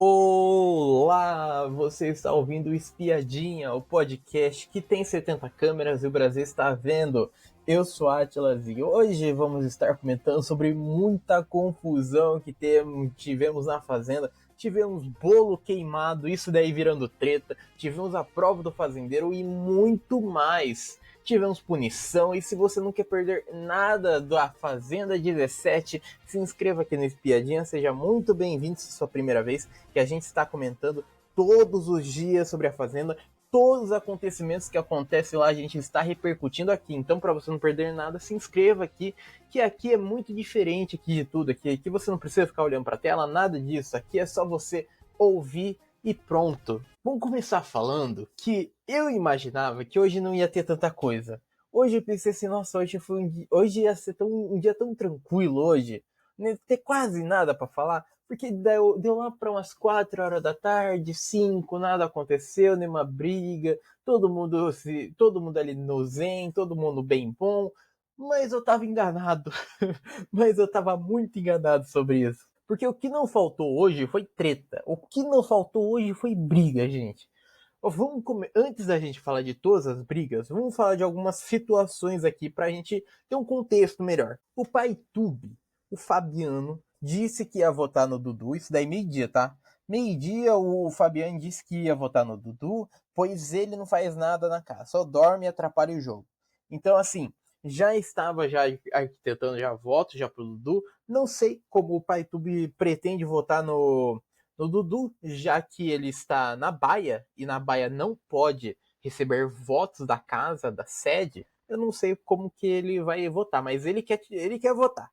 Olá, você está ouvindo o Espiadinha, o podcast que tem 70 câmeras e o Brasil está vendo. Eu sou Atlas e hoje vamos estar comentando sobre muita confusão que tivemos na Fazenda. Tivemos bolo queimado, isso daí virando treta, tivemos a prova do fazendeiro e muito mais. Tivemos punição e se você não quer perder nada da Fazenda 17, se inscreva aqui no Espiadinha, seja muito bem-vindo se é a sua primeira vez, que a gente está comentando todos os dias sobre a Fazenda, todos os acontecimentos que acontecem lá a gente está repercutindo aqui. Então, para você não perder nada, se inscreva aqui, que aqui é muito diferente aqui de tudo. Aqui você não precisa ficar olhando para a tela, nada disso. Aqui é só você ouvir e pronto. Vamos começar falando que eu imaginava que hoje não ia ter tanta coisa. Hoje eu pensei assim, nossa, hoje ia ser um dia tão tranquilo hoje, não ia ter quase nada para falar. Porque deu lá para umas 4 horas da tarde, 5, nada aconteceu, nenhuma briga, todo mundo ali no zen, todo mundo bem bom, mas eu tava enganado. Mas eu tava muito enganado sobre isso. Porque o que não faltou hoje foi treta. O que não faltou hoje foi briga, gente. Antes da gente falar de todas as brigas, vamos falar de algumas situações aqui pra gente ter um contexto melhor. O pai Tube, o Fabiano, disse que ia votar no Dudu, isso daí meio-dia, tá? Meio-dia o Fabiano disse que ia votar no Dudu, pois ele não faz nada na casa, só dorme e atrapalha o jogo. Então, assim, já estava já arquitetando já voto já pro Dudu. Não sei como o pai Tube pretende votar no Dudu, já que ele está na Baia e na Baia não pode receber votos da casa, da sede. Eu não sei como que ele vai votar, mas ele quer votar.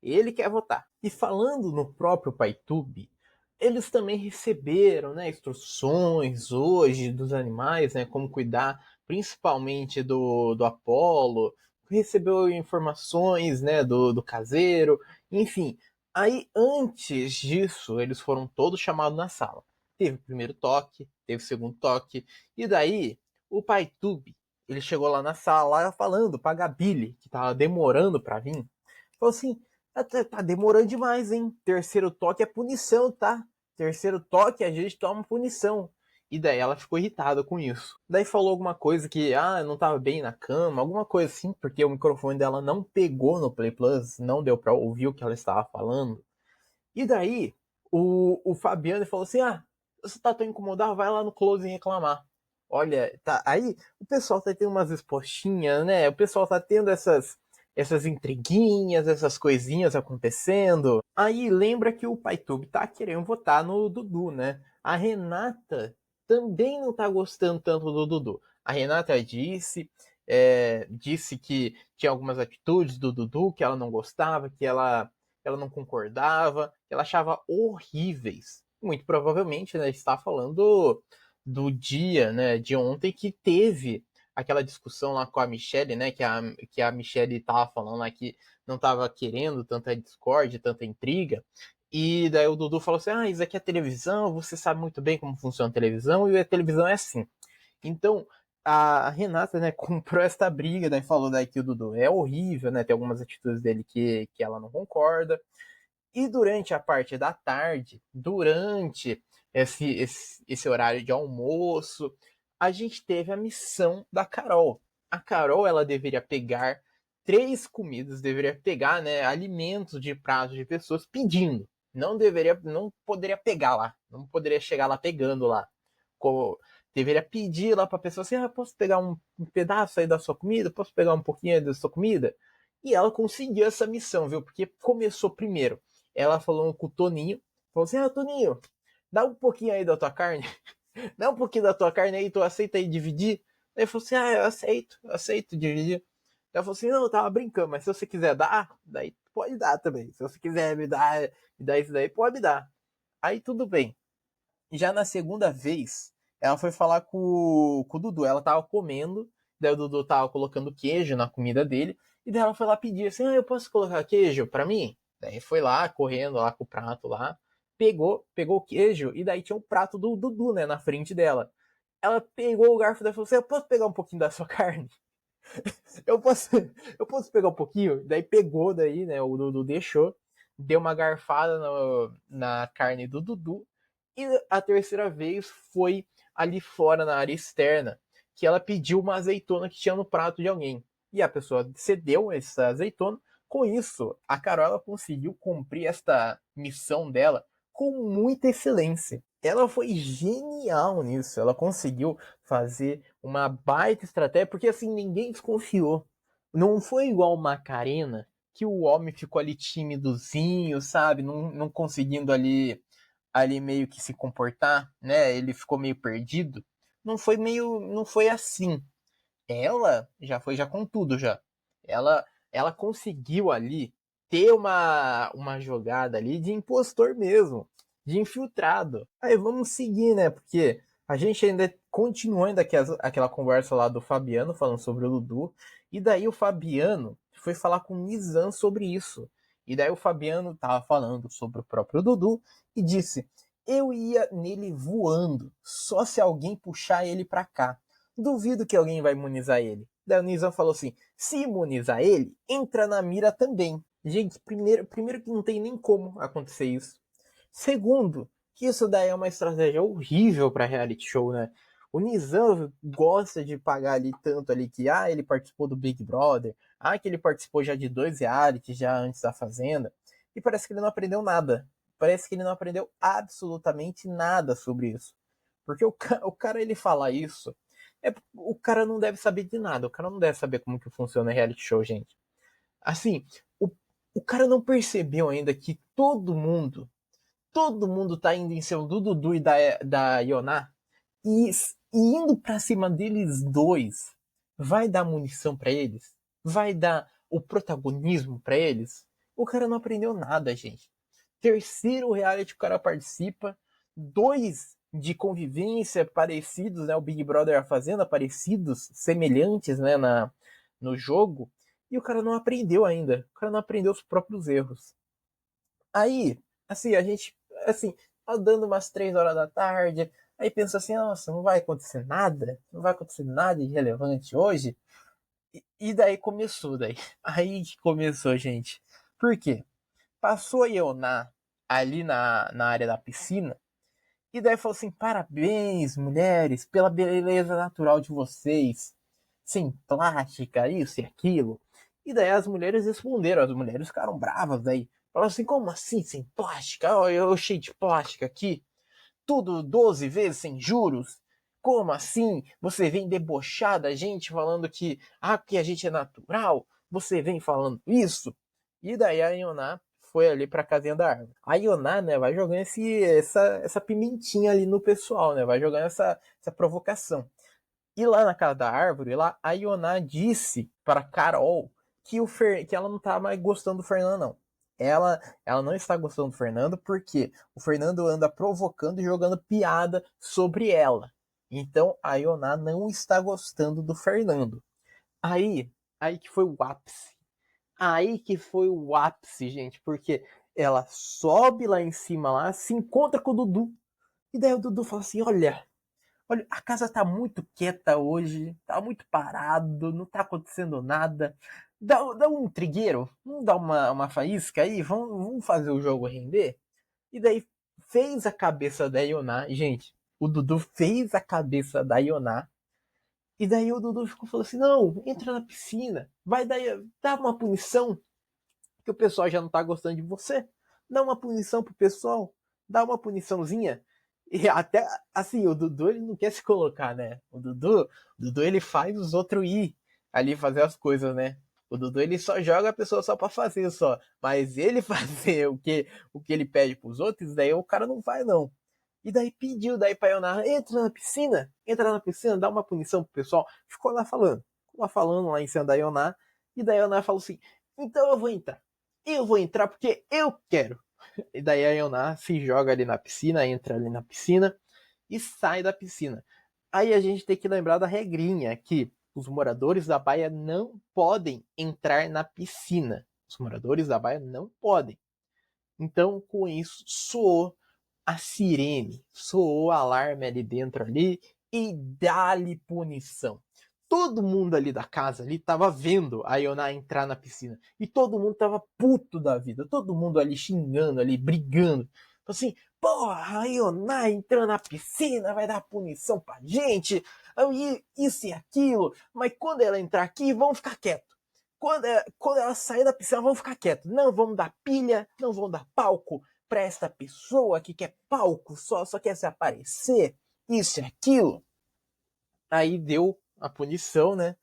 Ele quer votar. E falando no próprio PaiTube, eles também receberam, né, instruções hoje dos animais, né, como cuidar principalmente do Apolo, recebeu informações, né, do caseiro, enfim. Aí, antes disso, eles foram todos chamados na sala. Teve o primeiro toque, teve o segundo toque, e daí o pai Tube, ele chegou lá na sala falando pra Gabile, que tava demorando pra vir, falou assim, tá demorando demais, hein? Terceiro toque é punição, tá? Terceiro toque a gente toma punição. E daí ela ficou irritada com isso. Daí falou alguma coisa que, não tava bem na cama, alguma coisa assim, porque o microfone dela não pegou no Play Plus, não deu pra ouvir o que ela estava falando. E daí, o Fabiano falou assim, você tá tão incomodado, vai lá no Close e reclamar. Olha, tá, aí o pessoal tá tendo umas respostinhas, né? O pessoal tá tendo essas intriguinhas, essas coisinhas acontecendo. Aí lembra que o PaiTube tá querendo votar no Dudu, né? A Renata também não tá gostando tanto do Dudu. A Renata disse que tinha algumas atitudes do Dudu que ela não gostava, que ela não concordava, que ela achava horríveis. Muito provavelmente, né, está falando do dia, né, de ontem que teve aquela discussão lá com a Michelle, né, que a Michelle estava falando lá que não estava querendo tanta discórdia, tanta intriga. E daí o Dudu falou assim: isso aqui é televisão, você sabe muito bem como funciona a televisão, e a televisão é assim. Então, a Renata, né, comprou esta briga, daí falou daí que o Dudu é horrível, né, tem algumas atitudes dele que ela não concorda. E durante a parte da tarde, durante esse horário de almoço, a gente teve a missão da Carol. A Carol, ela deveria pegar 3 comidas, deveria pegar, né, alimentos de pratos de pessoas pedindo. Não poderia pegar lá, não poderia chegar lá pegando lá. Deveria pedir lá para a pessoa assim, posso pegar um pedaço aí da sua comida? Posso pegar um pouquinho aí da sua comida? E ela conseguiu essa missão, viu? Porque começou primeiro ela falou com o Toninho, falou assim, Toninho, dá um pouquinho aí da tua carne, dá um pouquinho da tua carne aí, tu aceita aí dividir? Aí ele falou assim, eu aceito dividir. Ela falou assim, não, eu tava brincando, mas se você quiser dar, daí pode dar também. Se você quiser me dar isso daí, pode me dar. Aí tudo bem. Já na segunda vez, ela foi falar com o Dudu, ela tava comendo, daí o Dudu tava colocando queijo na comida dele, e daí ela foi lá pedir assim, eu posso colocar queijo pra mim? Daí foi lá, correndo lá com o prato lá, pegou o queijo, e daí tinha um prato do Dudu, né, na frente dela. Ela pegou o garfo e falou assim, eu posso pegar um pouquinho da sua carne? Eu posso, eu posso pegar um pouquinho? Daí pegou, daí, né, o Dudu deixou, deu uma garfada na carne do Dudu, E a terceira vez foi ali fora, na área externa, que ela pediu uma azeitona que tinha no prato de alguém. E a pessoa cedeu essa azeitona. Com isso, a Carol ela conseguiu cumprir esta missão dela com muita excelência. Ela foi genial nisso. Ela conseguiu fazer uma baita estratégia, porque assim, ninguém desconfiou. Não foi igual Macarena, que o homem ficou ali timidozinho, sabe? Não conseguindo ali meio que se comportar, né? Ele ficou meio perdido. Não foi assim. Ela já foi já com tudo já. Ela conseguiu ali ter uma jogada ali de impostor mesmo, de infiltrado. Aí vamos seguir, né? Porque a gente ainda continuou ainda aquela conversa lá do Fabiano falando sobre o Dudu, e daí o Fabiano foi falar com o Nizam sobre isso. E daí o Fabiano tava falando sobre o próprio Dudu e disse: "Eu ia nele voando, só se alguém puxar ele pra cá. Duvido que alguém vai imunizar ele." Daí o Nizam falou assim: "Se imunizar ele, entra na mira também." Gente, primeiro que não tem nem como acontecer isso. Segundo, que isso daí é uma estratégia horrível para reality show, né? O Nizam gosta de pagar ali tanto ali que ele participou do Big Brother, que ele participou já de 2 reality já antes da Fazenda, e parece que ele não aprendeu nada. Parece que ele não aprendeu absolutamente nada sobre isso. Porque o cara ele fala isso, o cara não deve saber de nada, o cara não deve saber como que funciona reality show, gente. Assim, o, o cara não percebeu ainda que todo mundo tá indo em cima do Dudu e da Ioná e indo pra cima deles dois. Vai dar munição pra eles? Vai dar o protagonismo pra eles? O cara não aprendeu nada, gente. Terceiro reality o cara participa, dois de convivência parecidos, né? O Big Brother e a Fazenda parecidos, semelhantes, né? No jogo. E o cara não aprendeu ainda. O cara não aprendeu os próprios erros. Aí, assim, a gente, assim, tá dando umas 3 horas da tarde, aí pensa assim, nossa, não vai acontecer nada, não vai acontecer nada de relevante hoje. E daí começou, daí. Aí que começou, gente. Por quê? Passou a Ioná ali na área da piscina, e daí falou assim, parabéns, mulheres, pela beleza natural de vocês, sem plástica, isso e aquilo. E daí as mulheres responderam, as mulheres ficaram bravas daí. Falaram assim, como assim sem plástica? Olha, eu cheio de plástica aqui. Tudo 12 vezes sem juros? Como assim? Você vem debochar da gente falando que a gente é natural? Você vem falando isso? E daí a Ioná foi ali pra casinha da árvore. A Ioná, né, vai jogando essa pimentinha ali no pessoal, né? Vai jogando essa provocação. E lá na casa da árvore, lá, a Ioná disse para Carol que ela não tá mais gostando do Fernando, não. Ela não está gostando do Fernando porque o Fernando anda provocando e jogando piada sobre ela. Então a Ioná não está gostando do Fernando. Aí, aí que foi o ápice. Aí que foi o ápice, gente, porque ela sobe lá em cima lá, se encontra com o Dudu. E daí o Dudu fala assim: Olha, a casa tá muito quieta hoje, tá muito parado, não tá acontecendo nada. Dá um trigueiro, vamos dar uma faísca aí, vamos fazer o jogo render? E daí fez a cabeça da Ioná, gente, o Dudu fez a cabeça da Ioná, e daí o Dudu falou assim, não, entra na piscina, dá uma punição, que o pessoal já não tá gostando de você. Dá uma punição pro pessoal, dá uma puniçãozinha. E até, assim, o Dudu ele não quer se colocar, né? O Dudu ele faz os outros ir ali fazer as coisas, né? O Dudu ele só joga a pessoa só pra fazer só. Mas ele fazer o que ele pede pros outros, daí o cara não vai, não. E daí pediu daí pra Ionar, entra na piscina, dá uma punição pro pessoal. Ficou lá falando lá em cima da Ionar. E daí a Ionar falou assim, então eu vou entrar. Eu vou entrar porque eu quero. E daí a Ioná se joga ali na piscina, entra ali na piscina e sai da piscina. Aí a gente tem que lembrar da regrinha que os moradores da baia não podem entrar na piscina. Os moradores da baia não podem. Então, com isso, soou a sirene, soou o alarme ali dentro ali e dá-lhe punição. Todo mundo ali da casa ali tava vendo a Ioná entrar na piscina. E todo mundo tava puto da vida. Todo mundo ali xingando, ali, brigando. Assim, porra, a Ioná entrando na piscina, vai dar punição pra gente, isso e aquilo, mas quando ela entrar aqui, vamos ficar quieto. Quando ela sair da piscina, vamos ficar quieto. Não vamos dar pilha, não vamos dar palco pra esta pessoa que quer palco, só quer se aparecer, isso e aquilo. Aí deu a punição, né?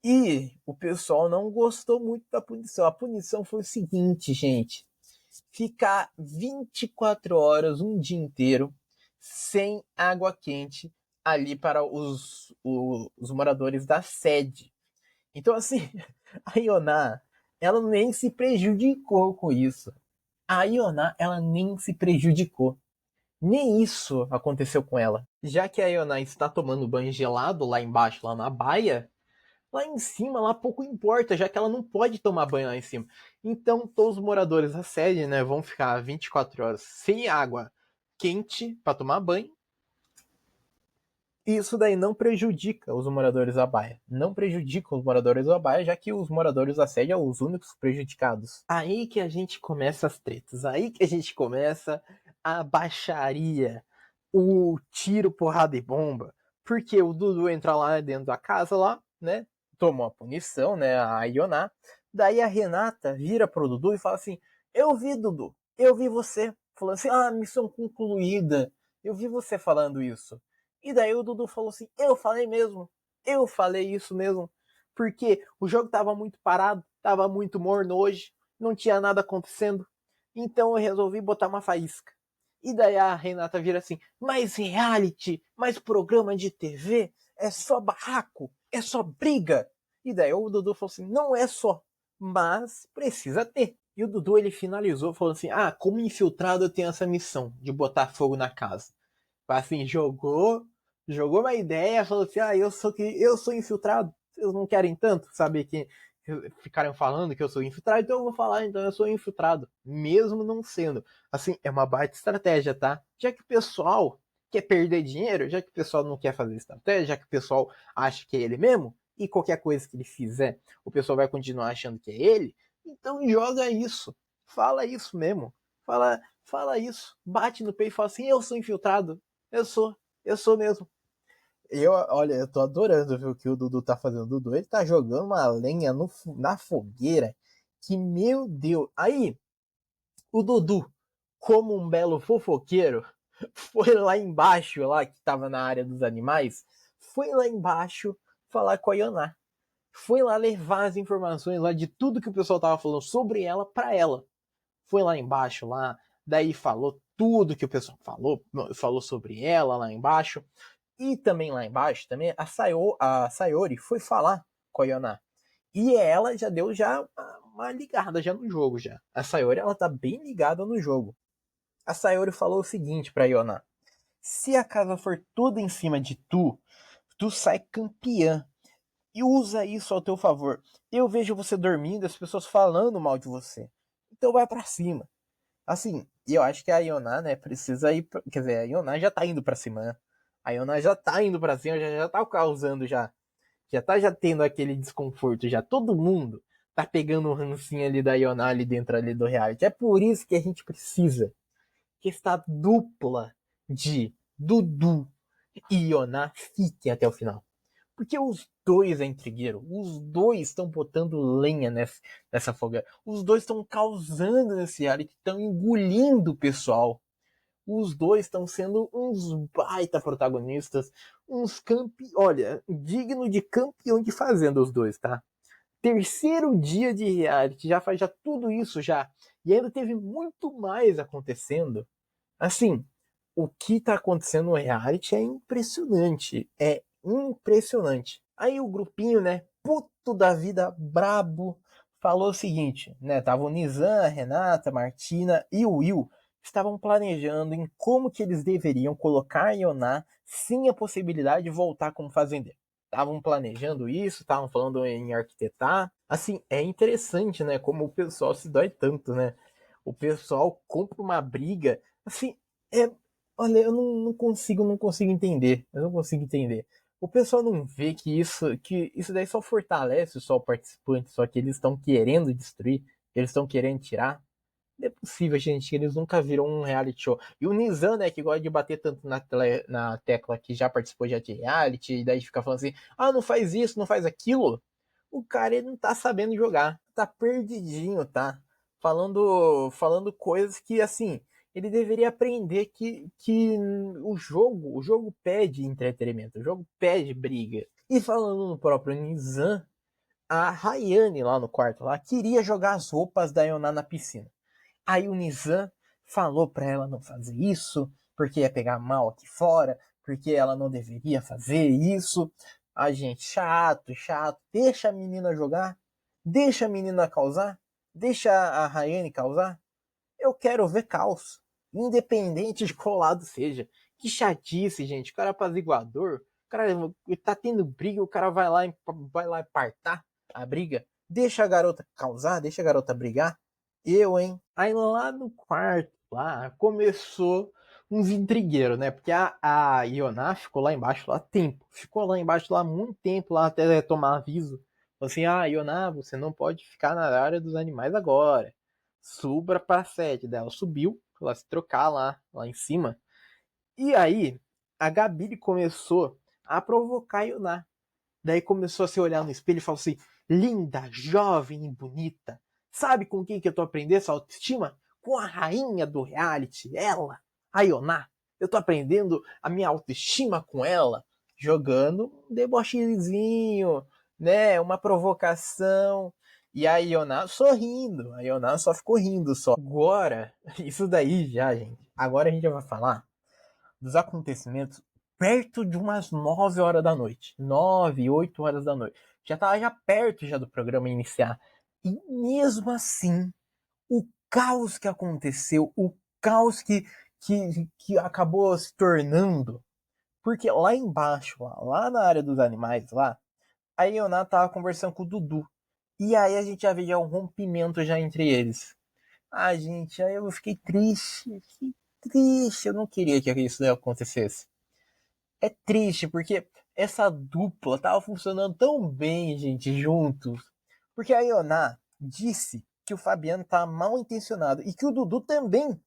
E o pessoal não gostou muito da punição. A punição foi o seguinte, gente: ficar 24 horas, um dia inteiro, sem água quente ali para os moradores da sede. Então, assim, a Ioná, ela nem se prejudicou com isso. A Ioná, ela nem se prejudicou. Nem isso aconteceu com ela. Já que a Ioná está tomando banho gelado lá embaixo, lá na baia, lá em cima, lá pouco importa, já que ela não pode tomar banho lá em cima. Então, todos os moradores da sede, né, vão ficar 24 horas sem água quente para tomar banho. E isso daí não prejudica os moradores da baia. Não prejudica os moradores da baia, já que os moradores da sede são os únicos prejudicados. Aí que a gente começa as tretas. Aí que a gente começa a baixaria. O tiro, porrada e bomba. Porque o Dudu entra lá dentro da casa lá, né? Tomou a punição, né? A Ioná. Daí a Renata vira pro Dudu e fala assim: Eu vi, Dudu. Eu vi você. Falando assim: missão concluída. Eu vi você falando isso. E daí o Dudu falou assim: Eu falei mesmo. Eu falei isso mesmo. Porque o jogo tava muito parado. Tava muito morno hoje. Não tinha nada acontecendo. Então eu resolvi botar uma faísca. E daí a Renata vira assim: mais reality, mais programa de TV, é só barraco, é só briga. E daí o Dudu falou assim: não é só, mas precisa ter. E o Dudu ele finalizou falando assim: como infiltrado eu tenho essa missão de botar fogo na casa. Assim, jogou uma ideia, falou assim: eu sou infiltrado. Vocês não querem tanto saber que ficaram falando que eu sou infiltrado, então eu vou falar, então eu sou infiltrado, mesmo não sendo. Assim, é uma baita estratégia, tá? Já que o pessoal quer perder dinheiro, já que o pessoal não quer fazer estratégia, já que o pessoal acha que é ele mesmo, e qualquer coisa que ele fizer, o pessoal vai continuar achando que é ele, então joga isso. Fala isso mesmo. Fala isso. Bate no peito e fala assim: eu sou infiltrado. Eu sou mesmo. Olha, eu tô adorando ver o que o Dudu tá fazendo. O Dudu, ele tá jogando uma lenha na fogueira. Que, meu Deus. Aí, o Dudu, como um belo fofoqueiro, foi lá embaixo, lá que tava na área dos animais, foi lá embaixo falar com a Ioná. Foi lá levar as informações lá de tudo que o pessoal tava falando sobre ela pra ela. Foi lá embaixo, lá, daí falou tudo que o pessoal falou sobre ela lá embaixo. E também lá embaixo, também a Sayori foi falar com a Yona. E ela já deu uma ligada já no jogo já. A Sayori, ela tá bem ligada no jogo. A Sayori falou o seguinte pra Yona: se a casa for toda em cima de tu sai campeã. E usa isso ao teu favor. Eu vejo você dormindo, as pessoas falando mal de você. Então vai pra cima. Assim, e eu acho que a Ioná, né, precisa ir. Quer dizer, a Ioná já tá indo pra cima, né? A Ioná já tá indo pra cima, já tá causando já. Já tendo aquele desconforto, já. Todo mundo tá pegando um rancinho ali da Ioná ali dentro ali do reality. É por isso que a gente precisa que esta dupla de Dudu e Ioná fiquem até o final. Porque os dois é intrigueiro. Os dois estão botando lenha nessa fogueira. Os dois estão causando nesse reality, estão engolindo o pessoal. Os dois estão sendo uns baita protagonistas. Olha, digno de campeão de fazenda os dois, tá? Terceiro dia de reality, já faz já tudo isso já. E ainda teve muito mais acontecendo. Assim, o que tá acontecendo no reality é impressionante. É impressionante. Aí o grupinho, né, puto da vida, brabo, falou o seguinte, né, tava o Nizam, a Renata, a Martina e o Will estavam planejando em como que eles deveriam colocar a Ioná sem a possibilidade de voltar como fazendeiro. Estavam planejando isso, estavam falando em arquitetar. Assim, é interessante, né, como o pessoal se dói tanto, né? O pessoal compra uma briga. Assim, é, olha, eu não consigo entender. Eu não consigo entender. O pessoal não vê que isso daí só fortalece só o participante, só que eles estão querendo destruir, eles estão querendo tirar. Não é possível, gente, que eles nunca viram um reality show. E o Nizam, né, que gosta de bater tanto na tecla que já participou já de reality, e daí fica falando assim, ah, não faz isso, não faz aquilo. O cara, ele não tá sabendo jogar. Tá perdidinho, tá? Falando coisas que, assim, ele deveria aprender que o jogo pede entretenimento, o jogo pede briga. E falando no próprio Nizam, a Rayane lá no quarto lá queria jogar as roupas da Yoná na piscina. Aí o Nizam falou pra ela não fazer isso, porque ia pegar mal aqui fora, porque ela não deveria fazer isso. A gente, chato, chato, deixa a menina jogar, deixa a menina causar, deixa a Rayane causar. Eu quero ver caos, independente de qual lado seja. Que chatice, gente. O cara é apaziguador, o cara tá tendo briga, o cara vai lá partar a briga. Deixa a garota causar, deixa a garota brigar. Eu, hein? Aí lá no quarto, lá, começou uns intrigueiros, né? Porque a Ioná ficou lá embaixo lá tempo. Ficou lá embaixo lá muito tempo, lá até tomar aviso. Falou assim, Ioná, você não pode ficar na área dos animais agora. Suba pra sede dela. Subiu, ela se trocar lá em cima. E aí, a Gabi começou a provocar a Ioná. Daí começou a se olhar no espelho e falou assim: linda, jovem e bonita. Sabe com quem que eu tô aprendendo essa autoestima? Com a rainha do reality, ela, a Ioná. Eu tô aprendendo a minha autoestima com ela, jogando um debochezinho, né? Uma provocação. E a Ioná sorrindo. A Ioná só ficou rindo só. Agora, isso daí já, gente. Agora a gente já vai falar dos acontecimentos perto de umas 9 horas da noite. 9, 8 horas da noite. Já estava já perto já do programa iniciar. E mesmo assim, o caos que aconteceu, o caos que acabou se tornando. Porque lá embaixo, lá na área dos animais, lá, a Ioná tava conversando com o Dudu. E aí a gente já vê já um rompimento já entre eles. Ah, gente, aí eu fiquei triste. Eu não queria que isso acontecesse. É triste, porque essa dupla tava funcionando tão bem, gente, juntos. Porque a Ioná disse que o Fabiano tá mal intencionado e que o Dudu também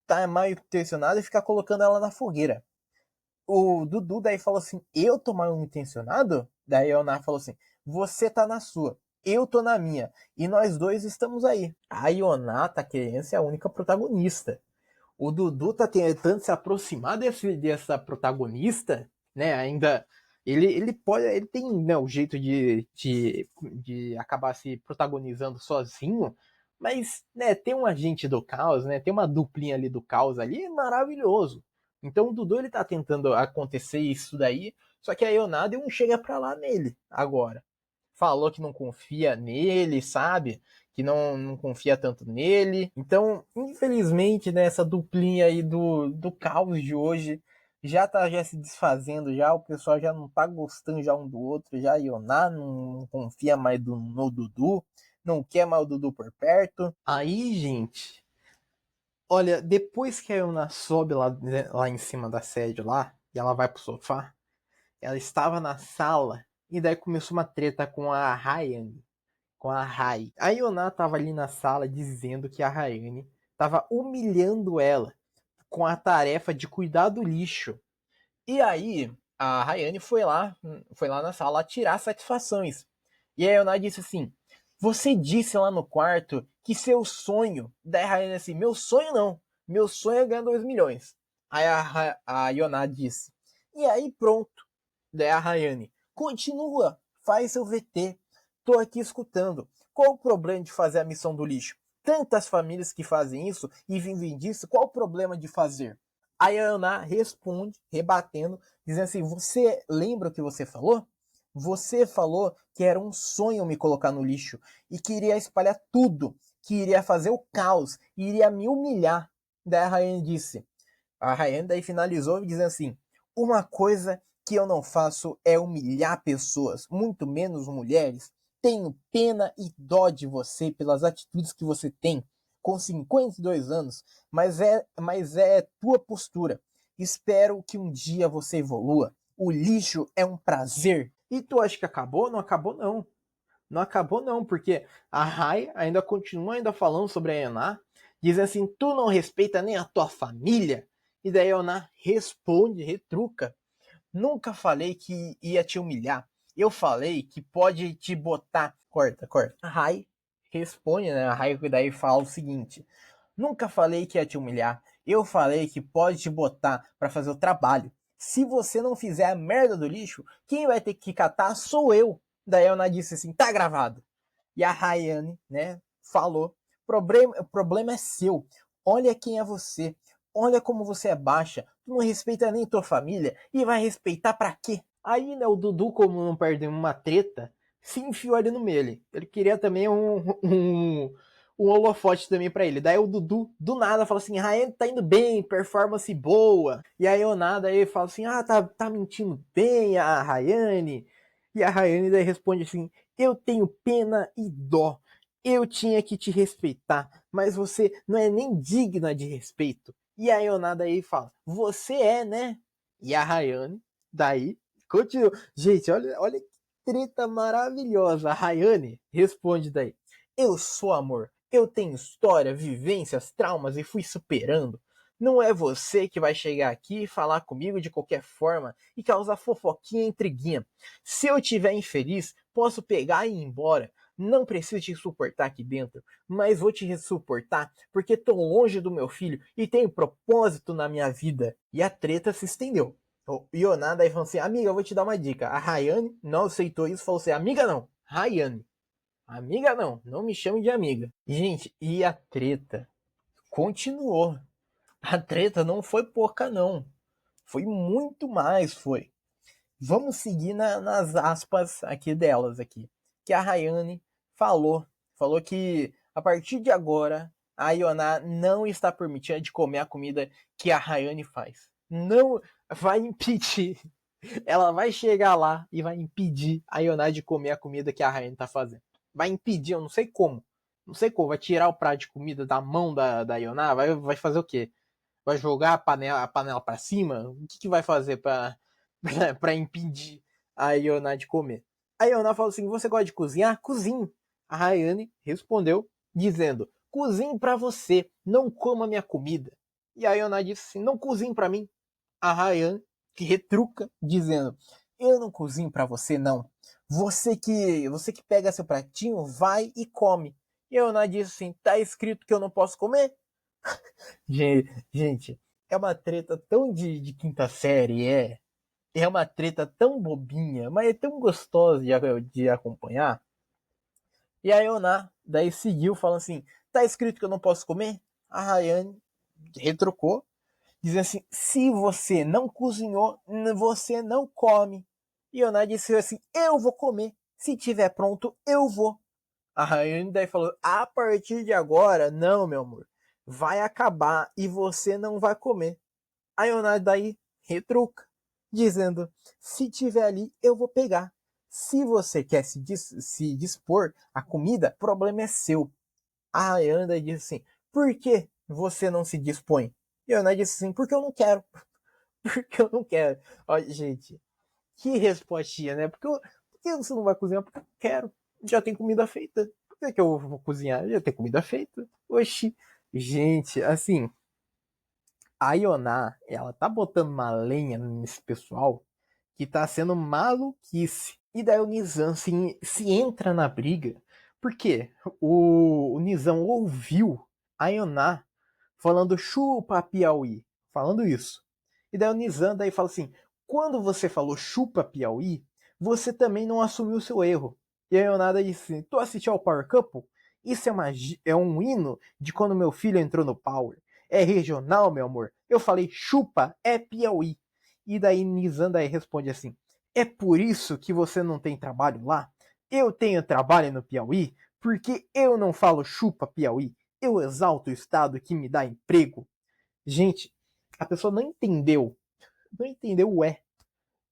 tá mal intencionado e ficar colocando ela na fogueira. O Dudu daí falou assim: eu tô mal intencionado? Daí a Ioná falou assim: você tá na sua, eu tô na minha. E nós dois estamos aí. A Ioná tá querendo ser a única protagonista. O Dudu tá tentando se aproximar dessa protagonista, né? Ainda. Ele pode. Ele tem, né, o jeito de acabar se protagonizando sozinho. Mas, né, tem um agente do caos, né? Tem uma duplinha ali do caos ali, é maravilhoso. Então o Dudu ele tá tentando acontecer isso daí. Só que a Ionada não chega pra lá nele agora. Falou que não confia nele, sabe? Que não confia tanto nele. Então, infelizmente, né, essa duplinha aí do caos de hoje já tá já se desfazendo já, o pessoal já não tá gostando já um do outro, já a Ioná não confia mais no Dudu, não quer mais o Dudu por perto. Aí, gente, olha, depois que a Ioná sobe lá, né, lá em cima da sede lá, e ela vai pro sofá, ela estava na sala, e daí começou uma treta com a Ryan, com a Rai. A Ioná tava ali na sala dizendo que a Rayane tava humilhando ela com a tarefa de cuidar do lixo. E aí, a Rayane foi lá na sala tirar satisfações. E a Ioná disse assim: você disse lá no quarto que seu sonho. Daí a Rayane assim: meu sonho não. Meu sonho é ganhar 2 milhões. Aí a Ioná disse: e aí pronto. Daí a Rayane: continua, faz seu VT. Tô aqui escutando. Qual o problema de fazer a missão do lixo? Tantas famílias que fazem isso e vivem disso, qual o problema de fazer? Aí a Ana responde, rebatendo, dizendo assim: você lembra o que você falou? Você falou que era um sonho me colocar no lixo e que iria espalhar tudo, que iria fazer o caos, iria me humilhar. Daí a Rayane disse: a Rayane daí finalizou dizendo assim: uma coisa que eu não faço é humilhar pessoas, muito menos mulheres. Tenho pena e dó de você pelas atitudes que você tem com 52 anos, mas é tua postura. Espero que um dia você evolua. O lixo é um prazer. E tu acha que acabou? Não acabou não. Não acabou não, porque a Rai ainda continua ainda falando sobre a Ená Diz assim, tu não respeita nem a tua família? E daí Ioná responde, retruca. Nunca falei que ia te humilhar. Eu falei que pode te botar. Corta, corta. A Rai responde, né? A Rai daí fala o seguinte: nunca falei que ia te humilhar. Eu falei que pode te botar para fazer o trabalho. Se você não fizer a merda do lixo, quem vai ter que catar sou eu. Daí a Ana disse assim: tá gravado. E a Rayane, né, falou: o problema é seu. Olha quem é você. Olha como você é baixa. Tu não respeita nem tua família. E vai respeitar pra quê? Aí, né, o Dudu, como não perdeu uma treta, se enfiou ali no meio. Ele queria também um holofote também pra ele. Daí o Dudu, do nada, fala assim: Rayane tá indo bem, performance boa. E aí o nada aí fala assim: ah, tá mentindo bem a Rayane. E a Rayane daí responde assim: eu tenho pena e dó. Eu tinha que te respeitar, mas você não é nem digna de respeito. E a Ionada aí fala: você é, né? E a Rayane daí continua. Gente, olha que treta maravilhosa. A Rayane responde daí: eu sou amor. Eu tenho história, vivências, traumas e fui superando. Não é você que vai chegar aqui e falar comigo de qualquer forma e causar fofoquinha e intriguinha. Se eu estiver infeliz, posso pegar e ir embora. Não preciso te suportar aqui dentro, mas vou te suportar porque tô longe do meu filho e tenho propósito na minha vida. E a treta se estendeu. O Ionada aí falou assim: amiga, eu vou te dar uma dica. A Rayane não aceitou isso, falou assim: amiga não, Rayane. Amiga não, não me chame de amiga. Gente, e a treta continuou. A treta não foi pouca não. Foi muito mais, foi. Vamos seguir nas aspas aqui delas aqui. Que a Rayane falou que a partir de agora a Ioná não está permitida de comer a comida que a Rayane faz. Não vai impedir. Ela vai chegar lá e vai impedir a Ioná de comer a comida que a Rayane está fazendo. Vai impedir, eu não sei como. Não sei como. Vai tirar o prato de comida da mão da Ioná? Vai fazer o quê? Vai jogar a panela para cima? O que vai fazer para para impedir a Ioná de comer? A Ioná falou assim: você gosta de cozinhar? Cozinhe. A Rayane respondeu dizendo: cozinhe para você, não coma minha comida. E a Ioná disse assim: não cozinhe para mim. A Rayane que retruca dizendo: eu não cozinho para você não. Você que pega seu pratinho, vai e come. E a Ioná disse assim: tá escrito que eu não posso comer? Gente, é uma treta tão de quinta série, é. É uma treta tão bobinha, mas é tão gostosa de acompanhar. E a Ioná daí seguiu falando assim: tá escrito que eu não posso comer? A Rayane retrucou, dizendo assim: se você não cozinhou, você não come. E Ioná disse assim: eu vou comer. Se tiver pronto, eu vou. A Rayane daí falou: a partir de agora, não, meu amor. Vai acabar e você não vai comer. A Ioná daí retruca, dizendo: se tiver ali, eu vou pegar. Se você quer se dispor a comida, o problema é seu. A Ioná disse assim: por que você não se dispõe? E a Ioná disse assim: porque eu não quero. Porque eu não quero. Olha, gente, que respostinha, né? Por que você não vai cozinhar? Porque eu quero. Já tem comida feita. Por que eu vou cozinhar? Já tem comida feita. Oxi. Gente, assim, a Ioná, ela tá botando uma lenha nesse pessoal que tá sendo maluquice. E daí o Nizam se entra na briga. Por quê? O Nizam ouviu a Ioná falando chupa Piauí. Falando isso. E daí o Nizam daí fala assim: quando você falou chupa Piauí, você também não assumiu o seu erro. E a Ionada disse assim: tu assistiu ao Power Couple? Isso é um hino de quando meu filho entrou no Power. É regional, meu amor. Eu falei chupa, é Piauí. E daí Nizam daí responde assim: é por isso que você não tem trabalho lá? Eu tenho trabalho no Piauí porque eu não falo chupa Piauí. Eu exalto o Estado que me dá emprego. Gente, a pessoa não entendeu. Não entendeu o é.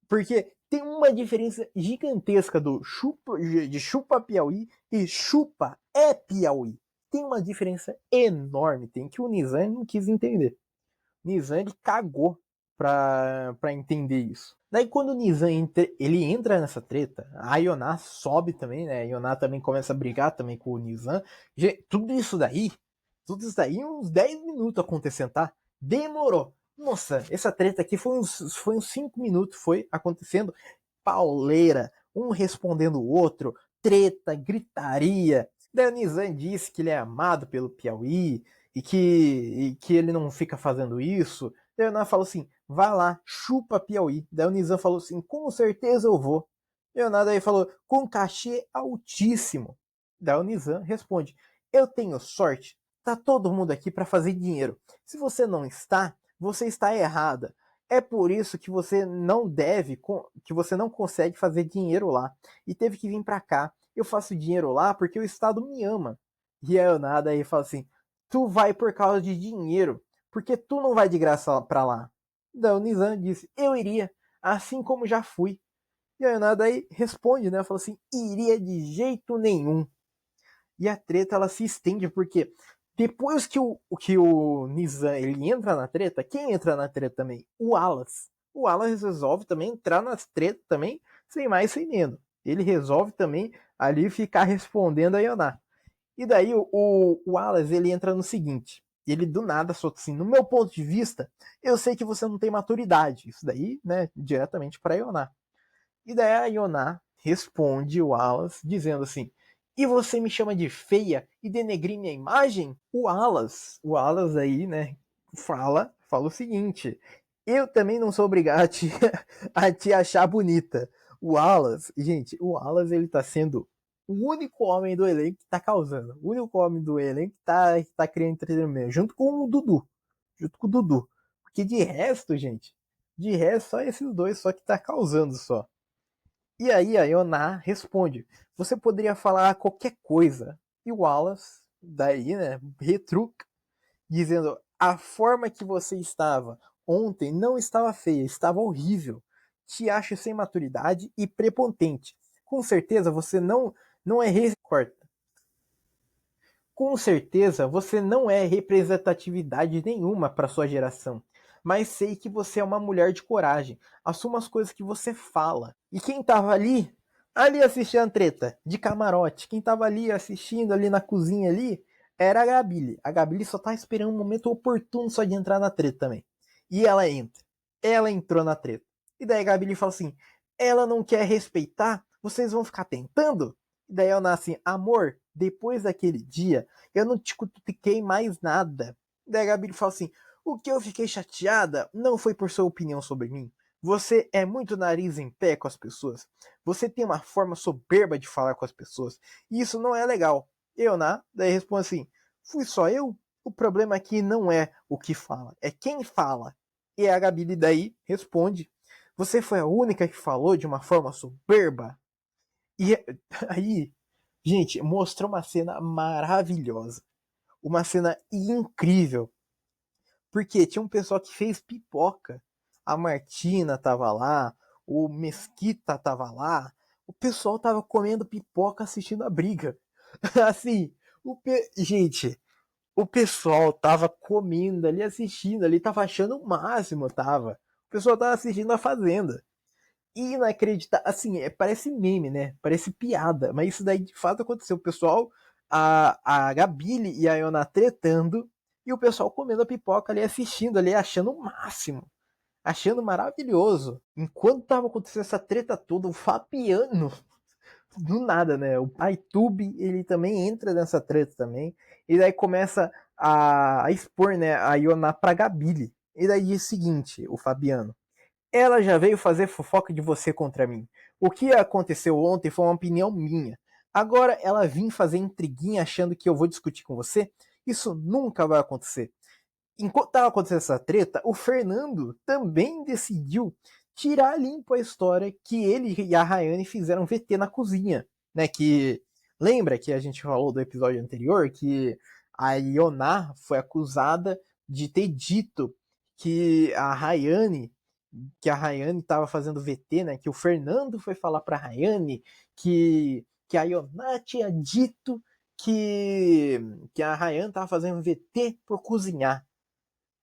Porque tem uma diferença gigantesca do de chupa Piauí e chupa é Piauí. Tem uma diferença enorme. Tem que o Nizam não quis entender. O Nizam ele cagou pra entender isso. Daí quando o Nizam ele entra nessa treta, a Ioná sobe também, né? A Ioná também começa a brigar também com o Nizam. Tudo isso daí tudo isso daí uns 10 minutos acontecendo, tá? Demorou. Nossa, essa treta aqui foi uns 5 minutos, foi acontecendo pauleira, um respondendo o outro, treta, gritaria. Daí o Nizam disse que ele é amado pelo Piauí e que ele não fica fazendo isso. Daí o Ioná falou assim, vai lá, chupa Piauí. Daí o Nizam falou assim, com certeza eu vou. E o Ioná daí falou, com cachê altíssimo. Daí o Nizam responde, eu tenho sorte, tá todo mundo aqui para fazer dinheiro. Se você não está, você está errada. É por isso que você não deve, que você não consegue fazer dinheiro lá. E teve que vir para cá. Eu faço dinheiro lá porque o Estado me ama. E aí eu nada aí fala assim, tu vai por causa de dinheiro, porque tu não vai de graça para lá. Daí o Nizam disse, eu iria, assim como já fui. E aí o nada aí responde, né? Fala assim, iria de jeito nenhum. E a treta ela se estende porque depois que o Nizam ele entra na treta, quem entra na treta também? O Alas. O Alas resolve também entrar na treta também, sem mais sem menos. Ele resolve também ali ficar respondendo a Ioná. E daí o Alas ele entra no seguinte, ele do nada solta assim, no meu ponto de vista, eu sei que você não tem maturidade. Isso daí, né, diretamente para Ioná. E daí a Ioná responde o Alas dizendo assim, e você me chama de feia e denegri minha imagem? O Alas aí, né, fala o seguinte, eu também não sou obrigado a te achar bonita. O Alas ele tá sendo o único homem do elenco que tá causando. O único homem do elenco que tá criando entretenimento, junto com o Dudu. Junto com o Dudu. Porque de resto, só esses dois só que tá causando só. E aí a Ioná responde: você poderia falar qualquer coisa. E o Wallace, daí, né, retruca, dizendo: a forma que você estava ontem não estava feia, estava horrível. Te acho sem maturidade e prepotente. Com certeza você não é corta. Com certeza você não é representatividade nenhuma para sua geração. Mas sei que você é uma mulher de coragem. Assuma as coisas que você fala. E quem tava ali assistindo a treta, de camarote, quem tava ali assistindo ali na cozinha ali, era a Gabile. A Gabile só tá esperando um momento oportuno só de entrar na treta também. E ela entra. Ela entrou na treta. E daí a Gabile fala assim, ela não quer respeitar? Vocês vão ficar tentando? E daí ela nasce assim, amor, depois daquele dia, eu não te critiquei mais nada. Daí a Gabi fala assim, o que eu fiquei chateada não foi por sua opinião sobre mim. Você é muito nariz em pé com as pessoas. Você tem uma forma soberba de falar com as pessoas. E isso não é legal. Daí responde assim, fui só eu? O problema aqui não é o que fala, é quem fala. E a Gabi daí responde, você foi a única que falou de uma forma soberba? E aí, gente, mostrou uma cena maravilhosa. Uma cena incrível. Porque tinha um pessoal que fez pipoca. A Martina tava lá, o Mesquita tava lá. O pessoal tava comendo pipoca assistindo a briga. Assim, gente, o pessoal tava comendo ali, assistindo ali, tava achando o máximo, tava. O pessoal tava assistindo a Fazenda. Inacreditável. Assim, parece meme, né? Parece piada. Mas isso daí de fato aconteceu. O pessoal, a Gabile e a Iona tretando. E o pessoal comendo a pipoca ali, assistindo ali, achando o máximo. Achando maravilhoso. Enquanto tava acontecendo essa treta toda, o Fabiano, do nada, né? O PyTube, ele também entra nessa treta também. E daí começa a expor, né, a Iona pra Gabile. E daí diz o seguinte, o Fabiano. Ela já veio fazer fofoca de você contra mim. O que aconteceu ontem foi uma opinião minha. Agora ela vem fazer intriguinha achando que eu vou discutir com você? Isso nunca vai acontecer. Enquanto estava acontecendo essa treta, o Fernando também decidiu tirar limpo a história que ele e a Rayane fizeram VT na cozinha. Né? Que lembra que a gente falou do episódio anterior que a Ioná foi acusada de ter dito que a Rayane estava fazendo VT, né? Que o Fernando foi falar para a Rayane que a Ioná tinha dito que a Rayane estava fazendo VT por cozinhar.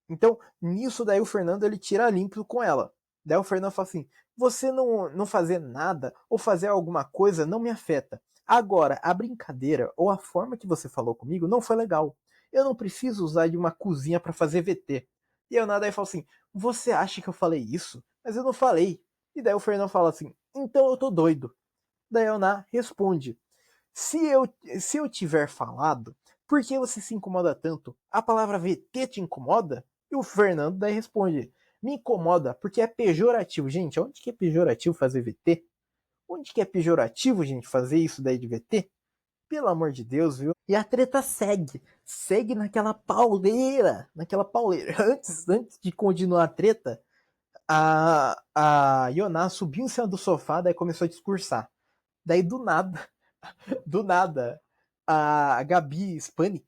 Então, nisso daí o Fernando ele tira limpo com ela. Daí o Fernando fala assim: você não fazer nada ou fazer alguma coisa não me afeta. Agora, a brincadeira ou a forma que você falou comigo não foi legal. Eu não preciso usar de uma cozinha para fazer VT. E a Ioná daí fala assim, você acha que eu falei isso? Mas eu não falei. E daí o Fernando fala assim, então eu tô doido. Daí a Ioná responde, se eu, se eu tiver falado, por que você se incomoda tanto? A palavra VT te incomoda? E o Fernando daí responde, me incomoda porque é pejorativo. Gente, onde que é pejorativo fazer VT? Onde que é pejorativo, gente, fazer isso daí de VT? Pelo amor de Deus, viu? E a treta segue. Segue naquela pauleira. Naquela pauleira. Antes de continuar a treta, a Yoná subiu em cima do sofá, daí começou a discursar. Daí do nada, a Gabi Spanik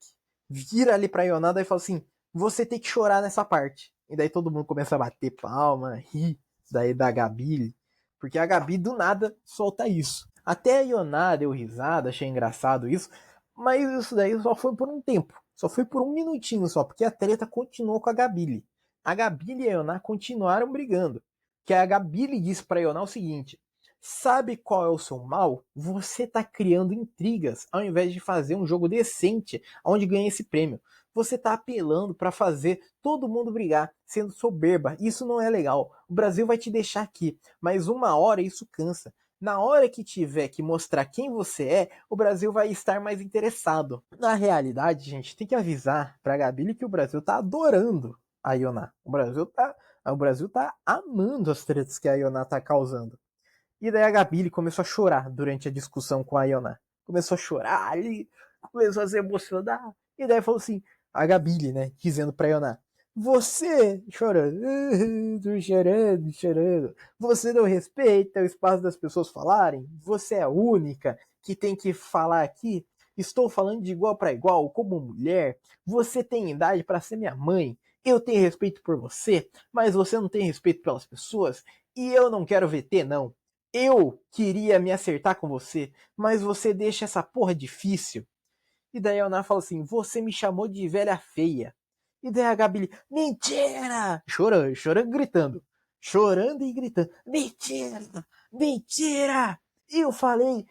vira ali pra Yoná e fala assim: você tem que chorar nessa parte. E daí todo mundo começa a bater palma, rir daí da Gabi, porque a Gabi do nada solta isso. Até a Yoná deu risada, achei engraçado isso, mas isso daí só foi por um tempo. Só foi por um minutinho só, porque a treta continuou com a Gabi. A Gabi e a Yoná continuaram brigando. Que a Gabi disse pra Yoná o seguinte: sabe qual é o seu mal? Você está criando intrigas ao invés de fazer um jogo decente onde ganha esse prêmio. Você está apelando para fazer todo mundo brigar, sendo soberba. Isso não é legal. O Brasil vai te deixar aqui, mas uma hora isso cansa. Na hora que tiver que mostrar quem você é, o Brasil vai estar mais interessado. Na realidade, gente, tem que avisar para a Gabi que o Brasil tá adorando a Ioná. O Brasil tá amando as tretas que a Ioná tá causando. E daí a Gabi começou a chorar durante a discussão com a Ioná. Começou a chorar ali, começou a se emocionar. E daí falou assim, a Gabi, né, dizendo pra Ioná, você, chorando, tô chorando, chorando, você não respeita o espaço das pessoas falarem, você é a única que tem que falar aqui, estou falando de igual para igual, como mulher, você tem idade para ser minha mãe, eu tenho respeito por você, mas você não tem respeito pelas pessoas, e eu não quero VT não. Eu queria me acertar com você, mas você deixa essa porra difícil. E daí a Ana fala assim: você me chamou de velha feia. E daí a Gabi, mentira! Chorando, chorando, gritando. Chorando e gritando: mentira! Mentira! Eu falei,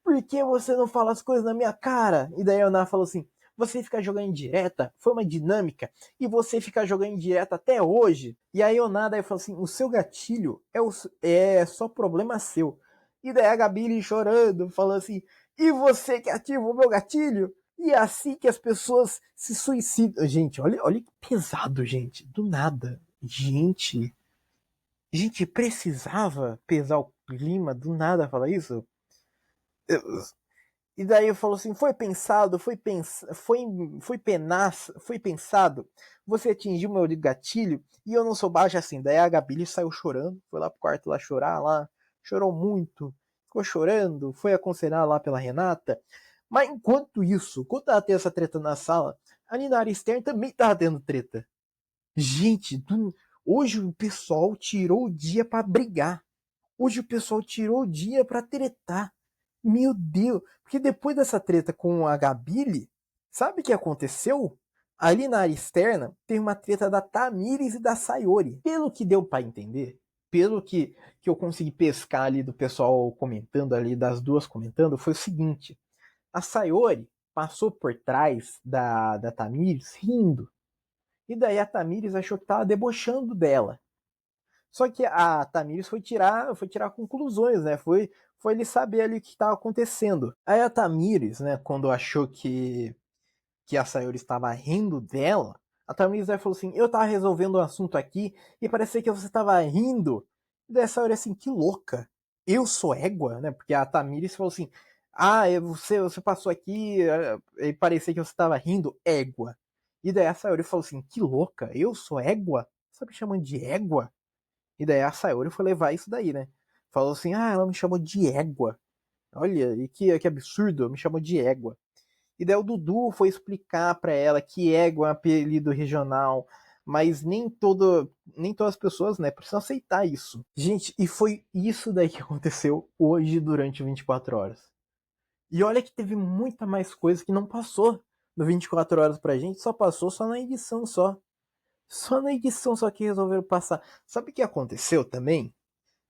por que você não fala as coisas na minha cara? E daí a Ana falou assim: você fica jogando indireta, foi uma dinâmica, e você fica jogando indireta até hoje. E aí o Nada aí falou assim: o seu gatilho é só problema seu. E daí a Gabi chorando, falou assim: e você que ativa o meu gatilho? E é assim que as pessoas se suicidam. Gente, olha que pesado, gente. Do nada. Gente, precisava pesar o clima do nada falar isso? E daí eu falo assim, foi pensado, foi pensado, você atingiu meu gatilho e eu não sou baixo assim. Daí a Gabi saiu chorando, foi lá pro quarto lá chorar lá, chorou muito, ficou chorando, foi aconselhar lá pela Renata. Mas enquanto isso, quando tava tendo essa treta na sala, a Nina Stern também tava tendo treta. Gente, hoje o pessoal tirou o dia para brigar. Hoje o pessoal tirou o dia para tretar. Meu Deus, porque depois dessa treta com a Gabi, sabe o que aconteceu? Ali na área externa tem uma treta da Tamires e da Sayori. Pelo que deu para entender, pelo que eu consegui pescar ali do pessoal comentando ali, das duas comentando, foi o seguinte: a Sayori passou por trás da Tamires rindo. E daí a Tamires achou que tava debochando dela. Só que a Tamires foi tirar conclusões, né? Foi ele saber ali o que estava acontecendo. Aí a Tamires, né, quando achou que a Sayori estava rindo dela, a Tamires aí falou assim: eu tava resolvendo um assunto aqui e parecia que você estava rindo. E daí a Sayori assim: que louca. Eu sou égua, né? Porque a Tamires falou assim: ah, você passou aqui e parecia que você estava rindo, égua. E daí a Sayori falou assim: que louca, eu sou égua? Você tá me chamando de égua? E daí a Sayori foi levar isso daí, né? Falou assim: ah, ela me chamou de égua. Olha, e que absurdo, me chamou de égua. E daí o Dudu foi explicar pra ela que égua é um apelido regional, mas nem todas as pessoas, né, precisam aceitar isso. Gente, e foi isso daí que aconteceu hoje durante 24 horas. E olha que teve muita mais coisa que não passou no 24 horas pra gente, só passou só na edição só. Só na edição só que resolveram passar. Sabe o que aconteceu também?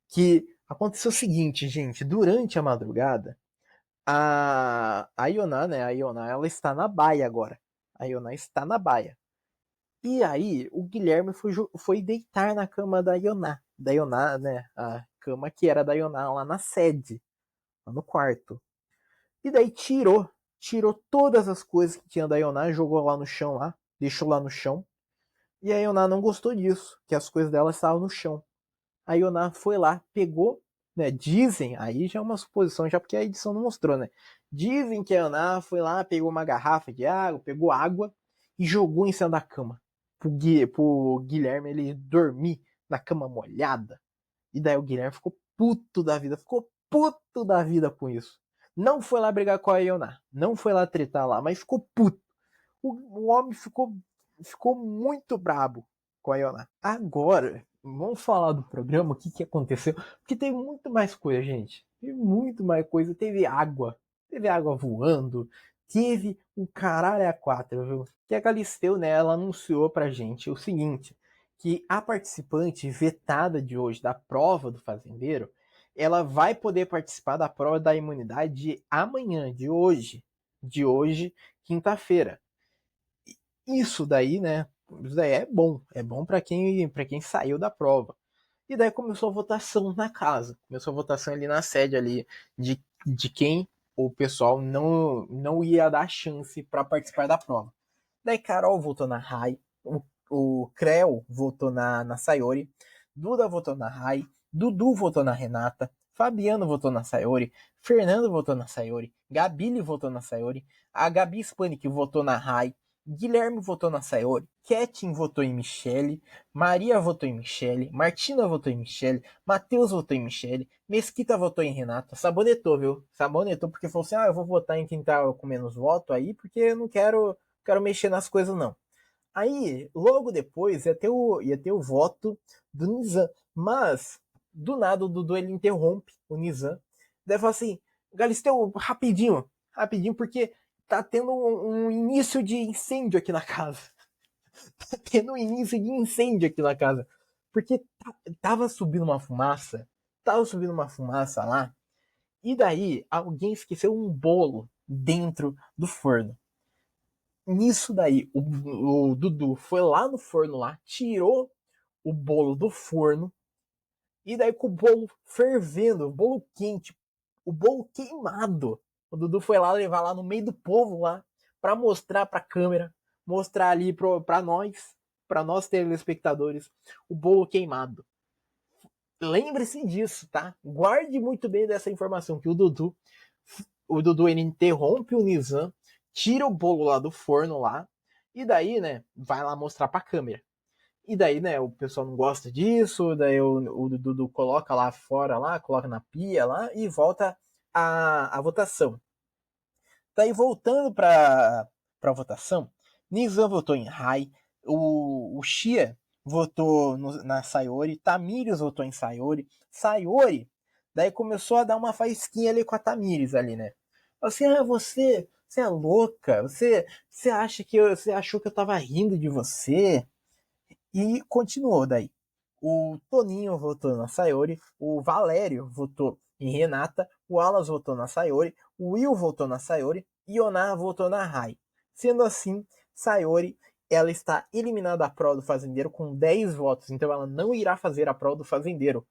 Que aconteceu o seguinte, gente, durante a madrugada, a Ioná, né, a Ioná, ela está na baia agora. A Ioná está na baia. E aí, o Guilherme foi deitar na cama da Ioná. Da Ioná, né? A cama que era da Ioná lá na sede, lá no quarto. E daí tirou todas as coisas que tinha da Ioná, jogou lá no chão lá, deixou lá no chão. E a Ioná não gostou disso, que as coisas dela estavam no chão. A Ioná foi lá, pegou, né? Dizem, aí já é uma suposição, já porque a edição não mostrou, né? Dizem que a Ioná foi lá, pegou uma garrafa de água, pegou água e jogou em cima da cama. Pro Guilherme ele dormir na cama molhada. E daí o Guilherme ficou puto da vida com isso. Não foi lá brigar com a Ioná, não foi lá tretar lá, mas ficou puto. O homem ficou muito brabo com a Ioná. Agora, vamos falar do programa, o que aconteceu. Porque teve muito mais coisa, gente. Teve muito mais coisa. Teve água voando. Teve o caralho a quatro, viu? Que a Galisteu, né, ela anunciou pra gente o seguinte, que a participante vetada de hoje da prova do fazendeiro, ela vai poder participar da prova da imunidade de amanhã, de hoje, quinta-feira. Isso daí, né? Isso daí é bom para quem saiu da prova. E daí começou a votação na casa, começou a votação ali na sede ali de quem o pessoal não ia dar chance para participar da prova. Daí Carol votou na Rai, o Creu votou na Sayori, Duda votou na Rai, Dudu votou na Renata, Fabiano votou na Sayori, Fernando votou na Sayori, Gabile votou na Sayori, a Gabi Spanik votou na Rai, Guilherme votou na Sayori, Ketin votou em Michele, Maria votou em Michele, Martina votou em Michele, Matheus votou em Michele, Mesquita votou em Renata, sabonetou, viu? Sabonetou porque falou assim, eu vou votar em quem tá com menos voto aí, porque eu não quero mexer nas coisas não. Aí, logo depois, ia ter o voto do Nizam. Mas, do nada, o Dudu ele interrompe o Nizam. Daí fala assim, Galisteu, rapidinho, porque tá tendo um início de incêndio aqui na casa. Tá tendo um início de incêndio aqui na casa. Porque tava subindo uma fumaça lá, e daí alguém esqueceu um bolo dentro do forno. Nisso daí, o Dudu foi lá no forno lá, tirou o bolo do forno, e daí com o bolo fervendo, o bolo quente, o bolo queimado, o Dudu foi lá levar lá no meio do povo lá, pra mostrar pra câmera, mostrar ali pra nós telespectadores, o bolo queimado. Lembre-se disso, tá? Guarde muito bem dessa informação, que o Dudu ele interrompe o Nizam, tira o bolo lá do forno lá, e daí, né, vai lá mostrar pra câmera. E daí, né, o pessoal não gosta disso, daí o Dudu coloca lá fora, lá, coloca na pia lá, e volta a votação. Daí, voltando pra votação, Nizam votou em Rai, o Shia votou na Sayori, Tamires votou em Sayori, daí começou a dar uma faísquinha ali com a Tamires ali, né? Assim, você é louca, você acha que você achou que eu tava rindo de você? E continuou daí. O Toninho votou na Sayori, o Valério votou em Renata, o Alas votou na Sayori, o Will votou na Sayori e Yoná votou na Rai. Sendo assim, Sayori ela está eliminada da prova do fazendeiro com 10 votos, então ela não irá fazer a prova do fazendeiro,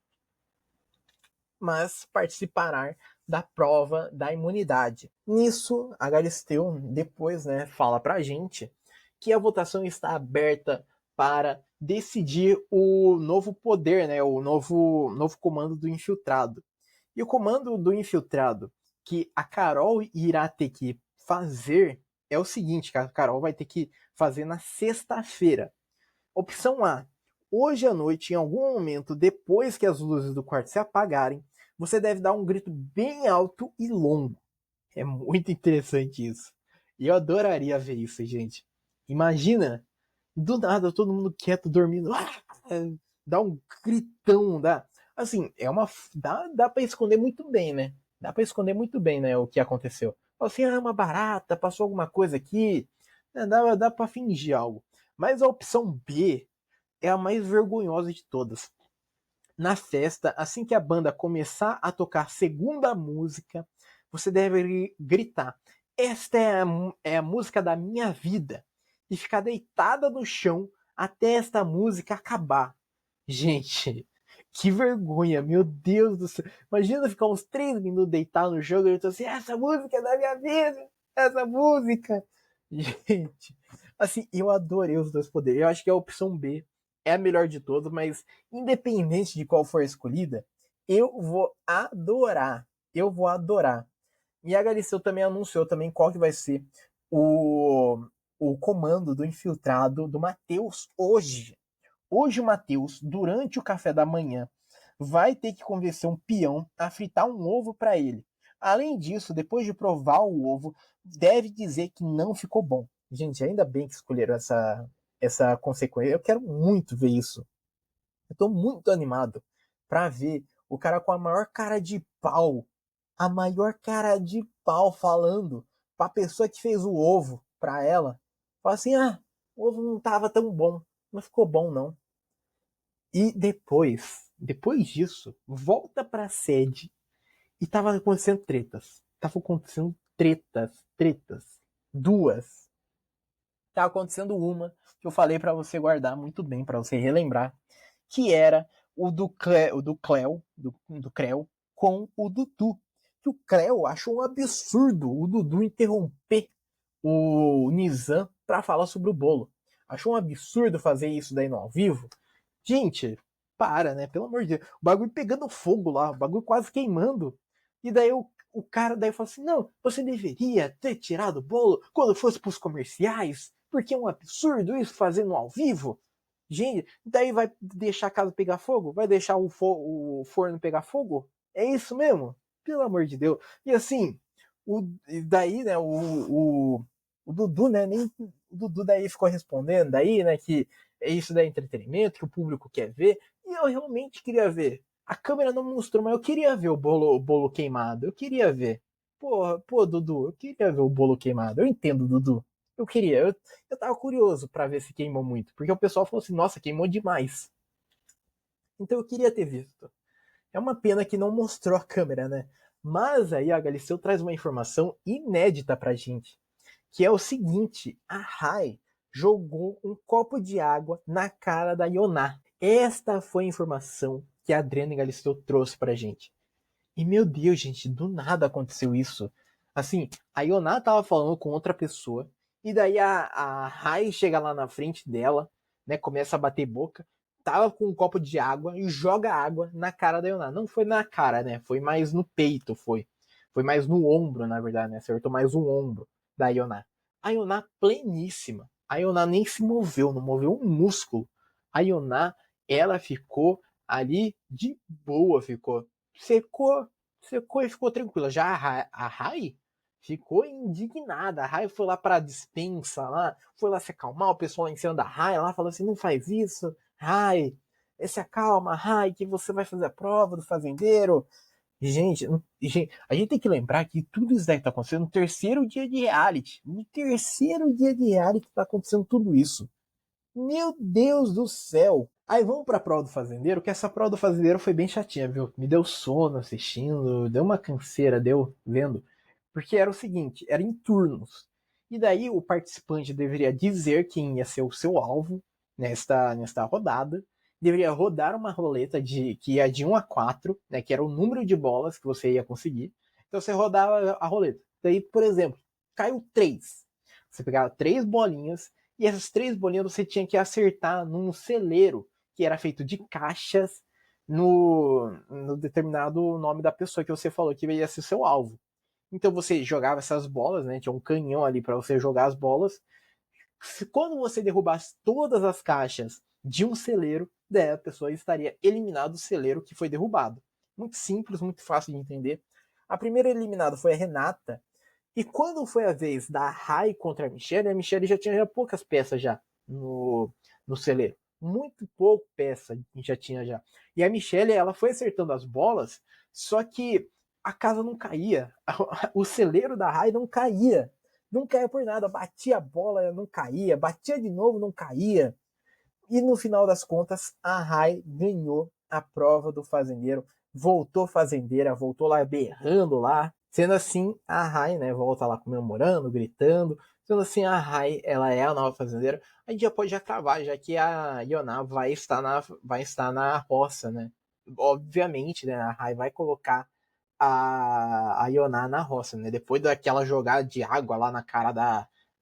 mas participará da prova da imunidade. Nisso, a Galisteu depois, né, fala pra gente que a votação está aberta para decidir o novo poder, né, o novo comando do infiltrado. E o comando do infiltrado que a Carol irá ter que fazer é o seguinte, que a Carol vai ter que fazer na sexta-feira. Opção A. Hoje à noite, em algum momento, depois que as luzes do quarto se apagarem, você deve dar um grito bem alto e longo. É muito interessante isso. E eu adoraria ver isso, gente. Imagina, do nada, todo mundo quieto, dormindo. Dá um gritão, dá. Assim, dá pra esconder muito bem, né? Dá pra esconder muito bem, né, o que aconteceu. Assim, uma barata, passou alguma coisa aqui. Dá pra fingir algo. Mas a opção B é a mais vergonhosa de todas. Na festa, assim que a banda começar a tocar a segunda música, você deve gritar: Esta é a música da minha vida. e ficar deitada no chão até esta música acabar. Gente, que vergonha, meu Deus do céu. Imagina ficar uns 3 minutos deitado no chão e eu tô assim, essa música é da minha vida, essa música. Gente, assim, eu adorei os dois poderes. Eu acho que a opção B é a melhor de todas, mas independente de qual for escolhida, eu vou adorar. Eu vou adorar. E a Galisteu também anunciou também qual que vai ser o, o comando do infiltrado do Matheus hoje. Hoje o Matheus, durante o café da manhã, vai ter que convencer um peão a fritar um ovo para ele. Além disso, depois de provar o ovo, deve dizer que não ficou bom. Gente, ainda bem que escolheram essa consequência. Eu quero muito ver isso. Eu tô muito animado para ver o cara com a maior cara de pau, a maior cara de pau falando pra pessoa que fez o ovo pra ela. Fala assim: ah, o ovo não tava tão bom, não ficou bom não. E depois disso, volta pra sede e tava acontecendo tretas. Tava acontecendo tretas. Duas. Tava acontecendo uma que eu falei pra você guardar muito bem, pra você relembrar, que era o do Creu com o Dudu. Que o Creu achou um absurdo o Dudu interromper o Nizam pra falar sobre o bolo. Achou um absurdo fazer isso daí no ao vivo. Gente, para, né? Pelo amor de Deus. O bagulho pegando fogo lá, o bagulho quase queimando. E daí o cara daí falou assim: não, você deveria ter tirado o bolo quando fosse pros comerciais, porque é um absurdo isso fazendo ao vivo. Gente, daí vai deixar a casa pegar fogo? Vai deixar o forno pegar fogo? É isso mesmo? Pelo amor de Deus. E assim, daí, né, o Dudu, né, nem o Dudu daí ficou respondendo daí, né, que isso daí é entretenimento, que o público quer ver, e eu realmente queria ver. A câmera não mostrou, mas eu queria ver o bolo queimado, eu queria ver. Porra, pô, Dudu, eu queria ver o bolo queimado, eu entendo, Dudu. Eu tava curioso pra ver se queimou muito, porque o pessoal falou assim, nossa, queimou demais. Então eu queria ter visto. É uma pena que não mostrou a câmera, né? Mas aí a Galisteu traz uma informação inédita pra gente, que é o seguinte: a Rai jogou um copo de água na cara da Yoná. Esta foi a informação que a Adriana Galisteu trouxe pra gente. E meu Deus, gente, do nada aconteceu isso. Assim, a Yoná tava falando com outra pessoa, e daí a Rai chega lá na frente dela, né? Começa a bater boca, tava com um copo de água e joga água na cara da Yoná. Não foi na cara, né? Foi mais no peito, foi. Foi mais no ombro, na verdade, né? Acertou mais o ombro da Yoná. A Yoná pleníssima. A Yoná nem se moveu, não moveu um músculo. A Yoná, ela ficou ali de boa, ficou secou, secou e ficou tranquila. Já a Rai ficou indignada. A Rai foi lá pra dispensa lá, foi lá se acalmar, o pessoal lá em cima da Rai lá falou assim: não faz isso, Rai, se acalma, Rai, que você vai fazer a prova do fazendeiro. Gente, a gente tem que lembrar que tudo isso daí tá acontecendo no terceiro dia de reality. No terceiro dia de reality tá acontecendo tudo isso. Meu Deus do céu! Aí vamos pra prova do fazendeiro, que essa prova do fazendeiro foi bem chatinha, viu? Me deu sono assistindo, deu uma canseira, deu vendo. Porque era o seguinte, era em turnos. E daí o participante deveria dizer quem ia ser o seu alvo nesta rodada. Deveria rodar uma roleta que ia de 1 a 4, né? Que era o número de bolas que você ia conseguir. Então você rodava a roleta. Daí, por exemplo, caiu 3. Você pegava 3 bolinhas e essas 3 bolinhas você tinha que acertar num celeiro que era feito de caixas no determinado nome da pessoa que você falou que ia ser seu alvo. Então você jogava essas bolas, né? Tinha um canhão ali para você jogar as bolas. Quando você derrubasse todas as caixas de um celeiro, daí a pessoa estaria eliminado do celeiro que foi derrubado. Muito simples, muito fácil de entender. A primeira eliminada foi a Renata, e quando foi a vez da Rai contra a Michelle já tinha poucas peças já no celeiro. Muito pouco peça já tinha já. E a Michelle, ela foi acertando as bolas, só que a casa não caía. O celeiro da Rai não caía. Não caía por nada. Batia a bola, não caía. Batia de novo, não caía. E no final das contas, a Rai ganhou a prova do fazendeiro. Voltou fazendeira, voltou lá berrando lá. Sendo assim, a Rai, né, volta lá comemorando, gritando. Sendo assim, a Rai, ela é a nova fazendeira. A gente já pode já cravar, já que a Yoná vai estar na roça, né? Obviamente, né, a Rai vai colocar a Yoná na roça, né? Depois daquela jogada de água lá na cara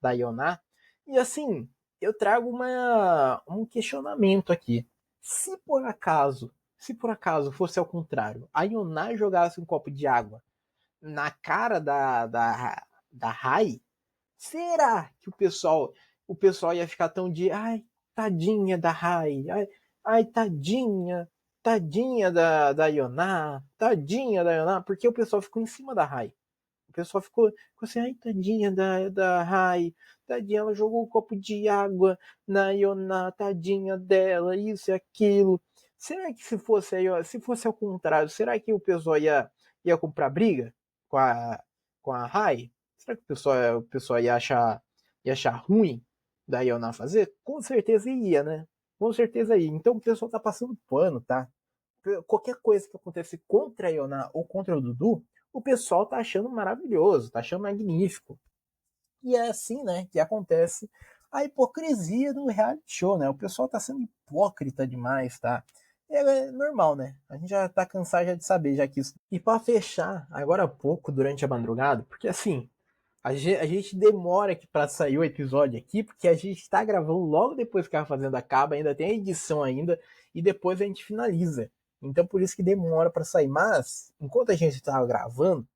da Yoná. E assim, eu trago um questionamento aqui. Se por acaso, se por acaso fosse ao contrário, a Yoná jogasse um copo de água na cara da Rai, será que o pessoal ia ficar tão de ai, tadinha da Rai, ai tadinha da Yoná, tadinha da Yoná, porque o pessoal ficou em cima da Rai. O pessoal ficou assim, ai, tadinha da Rai, tadinha, ela jogou um copo de água na Yoná, tadinha dela, isso e aquilo. Será que se fosse ao contrário, será que o pessoal ia comprar briga com a Rai? Será que o pessoal ia achar ruim da Yoná fazer? Com certeza ia, né? Com certeza ia. Então o pessoal tá passando pano, tá? Qualquer coisa que aconteça contra a Ioná ou contra o Dudu, o pessoal tá achando maravilhoso, tá achando magnífico. E é assim, né, que acontece a hipocrisia do reality show, né? O pessoal tá sendo hipócrita demais, tá? É normal, né? A gente já tá cansado já de saber já que isso. E para fechar, agora há pouco, durante a madrugada, porque assim, a gente demora aqui para sair o episódio aqui, porque a gente está gravando logo depois que a Fazenda acaba, ainda tem a edição ainda, e depois a gente finaliza. Então por isso que demora para sair. Mas, enquanto a gente estava gravando,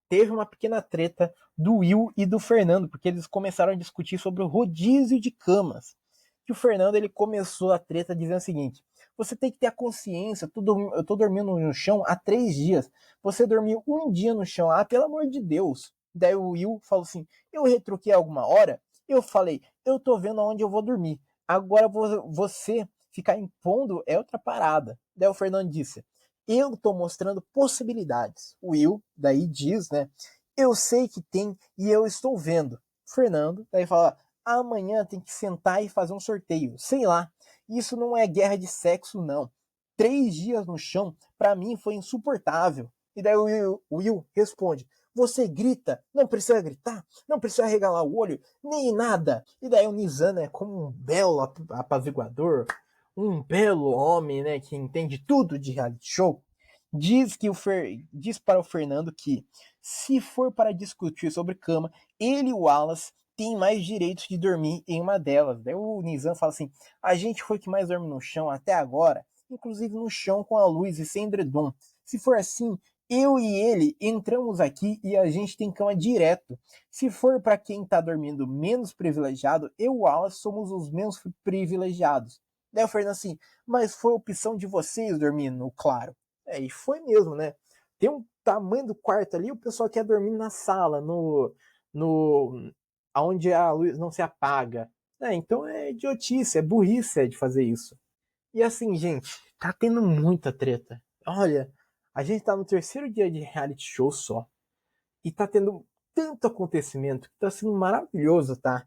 teve uma pequena treta do Will e do Fernando, porque eles começaram a discutir sobre o rodízio de camas. Que o Fernando ele começou a treta dizendo o seguinte: você tem que ter a consciência, eu tô dormindo no chão há 3 dias. Você dormiu um dia no chão, pelo amor de Deus. Daí o Will falou assim: eu retruquei alguma hora? Eu falei, eu tô vendo aonde eu vou dormir. Agora você ficar impondo é outra parada. Daí o Fernando disse: eu tô mostrando possibilidades. O Will daí diz, né? Eu sei que tem e eu estou vendo. Fernando daí fala: amanhã tem que sentar e fazer um sorteio. Sei lá. Isso não é guerra de sexo, não. 3 dias no chão, para mim, foi insuportável. E daí o Will responde: você grita, não precisa gritar, não precisa regalar o olho, nem nada. E daí o Nizam, né, como um belo apaziguador, um belo homem, né, que entende tudo de reality show, diz para o Fernando que, se for para discutir sobre cama, ele e o Wallace têm mais direitos de dormir em uma delas. Daí o Nizam fala assim: a gente foi que mais dorme no chão até agora, inclusive no chão com a luz e sem edredom. Se for assim, eu e ele entramos aqui e a gente tem cama direto. Se for para quem tá dormindo menos privilegiado, eu e o Wallace somos os menos privilegiados. Daí o Fernando assim: mas foi opção de vocês dormir no claro. E foi mesmo, né? Tem um tamanho do quarto ali, o pessoal quer dormir na sala, no onde a luz não se apaga. Então é idiotice, é burrice de fazer isso. E assim, gente, tá tendo muita treta. Olha, a gente tá no terceiro dia de reality show só. E tá tendo tanto acontecimento que tá sendo maravilhoso, tá?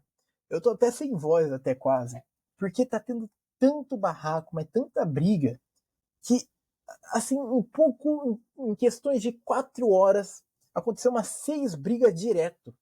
Eu tô até sem voz, até quase. Porque tá tendo tanto barraco, mas tanta briga, que, assim, em questões de 4 horas, aconteceu umas 6 brigas direto.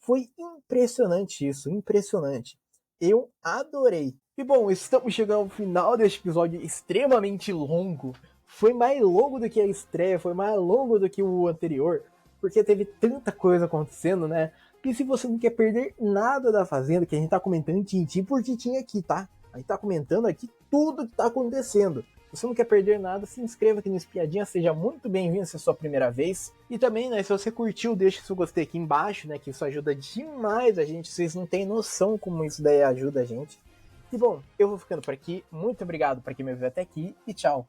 Foi impressionante isso, impressionante. Eu adorei. E bom, estamos chegando ao final deste episódio extremamente longo. Foi mais longo do que a estreia, foi mais longo do que o anterior, porque teve tanta coisa acontecendo, né? Que se você não quer perder nada da Fazenda, que a gente tá comentando tintim por tintim aqui, tá? A gente tá comentando aqui tudo que tá acontecendo. Se você não quer perder nada, se inscreva aqui no Espiadinha, seja muito bem-vindo se é a sua primeira vez. E também, né, se você curtiu, deixe seu gostei aqui embaixo, né, que isso ajuda demais a gente. Vocês não têm noção como isso daí ajuda a gente. E bom, eu vou ficando por aqui. Muito obrigado para quem me viu até aqui e tchau.